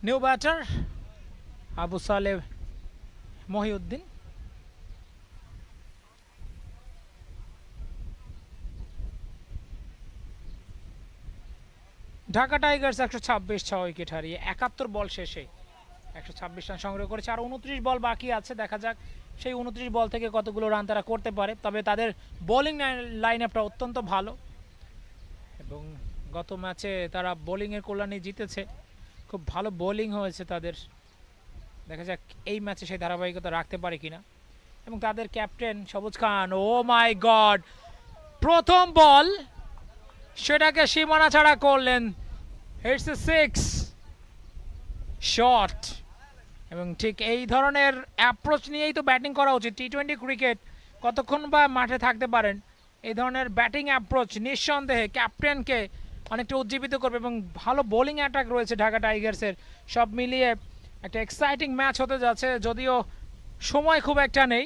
New batter Abu সালে Mohiuddin. Dhaka Tigers 126 6 wicket হারিয়ে 71 বল শেষে 126 রান সংগ্রহ করেছে। আর 29 বল বাকি আছে, দেখা যাক সেই 29 বল থেকে কতগুলো রান তারা করতে পারে। তবে তাদের বোলিং লাইন আপটা অত্যন্ত ভালো এবং গত ম্যাচে তারা বোলিংয়ের কল্যাণে জিতেছে, খুব ভালো বোলিং হয়েছে তাদের। দেখা যাক এই ম্যাচে সেই ধারাবাহিকতা রাখতে পারে কিনা। এবং তাদের ক্যাপ্টেন সবুজ খান, ও মাই গড, প্রথম বল সেটাকে সীমানা ছাড়া করলেন। ইটস এ 6 শট এবং ঠিক এই ধরনের অ্যাপ্রোচ নিয়েই তো ব্যাটিং করা উচিত। টি-20 ক্রিকেট কতক্ষণ বা মাঠে থাকতে পারেন, এই ধরনের ব্যাটিং অ্যাপ্রোচ নিঃসন্দেহে ক্যাপ্টেনকে অনেকটা উজ্জীবিত করবে। এবং ভালো বোলিং অ্যাটাক রয়েছে ঢাকা টাইগার্সের। সব মিলিয়ে একটা এক্সাইটিং ম্যাচ হতে যাচ্ছে, যদিও সময় খুব একটা নেই।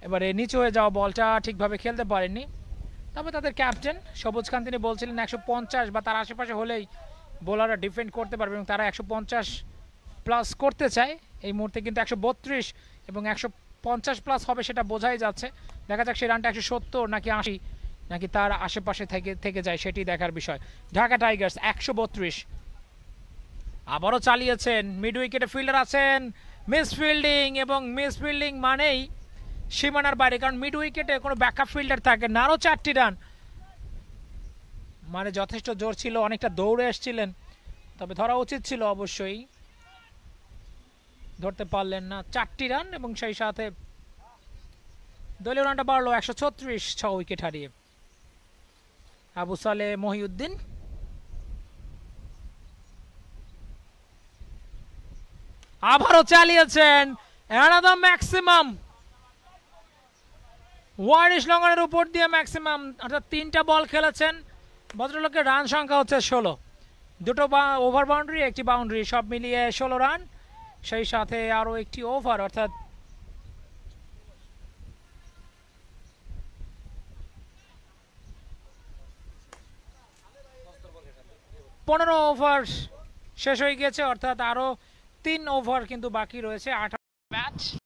এবারে নিচু হয়ে যাওয়া বলটা ঠিকভাবে খেলতে পারেননি। তবে তাদের ক্যাপ্টেন সবুজ খান তিনি বলছিলেন 150 বা তার আশেপাশে হলেই বোলাররা ডিফেন্ড করতে পারবে এবং তারা 150 প্লাস করতে চায়। এই মুহূর্তে কিন্তু 132 এবং 150 প্লাস হবে সেটা বোঝাই যাচ্ছে। দেখা যাক সেই রানটা 170 নাকি 80 নাকি তার আশেপাশে থেকে যায়, সেটি দেখার বিষয়। ঢাকা টাইগার্স 132। আবারও চালিয়েছেন, মিড উইকেটে ফিল্ডার আছেন, মিস ফিল্ডিং এবং মিস ফিল্ডিং মানেই সীমানার বাইরে, কারণ মিড উইকেটে কোনো ব্যাকআপ ফিল্ডার থাকে না। আরও 4টি রান, মানে যথেষ্ট জোর ছিল, অনেকটা দৌড়ে এসেছিলেন, তবে ধরা উচিত ছিল অবশ্যই, ধরতে পারলেন না। 4টি রান এবং সেই সাথে দলীয় রানটা বাড়লো 136 6 উইকেট হারিয়ে। আবু সালে মহিউদ্দিন আবারও চালিয়েছেন, অ্যানাদার ম্যাক্সিমাম ওয়ারিশ লঙ্গনের উপর দিয়ে ম্যাক্সিমাম, অর্থাৎ 3টা বল খেলেছেন। ভদ্রলোকের রান সংখ্যা হচ্ছে 16, 2টো ওভার বাউন্ডারি, 1টি বাউন্ডারি, সব মিলিয়ে 16 রান। সেই সাথে আরও 1টি ওভার, অর্থাৎ 15 ওভার শেষ হয়ে গেছে, অর্থাৎ আরও 3 ওভার কিন্তু বাকি রয়েছে। 8 ম্যাচ।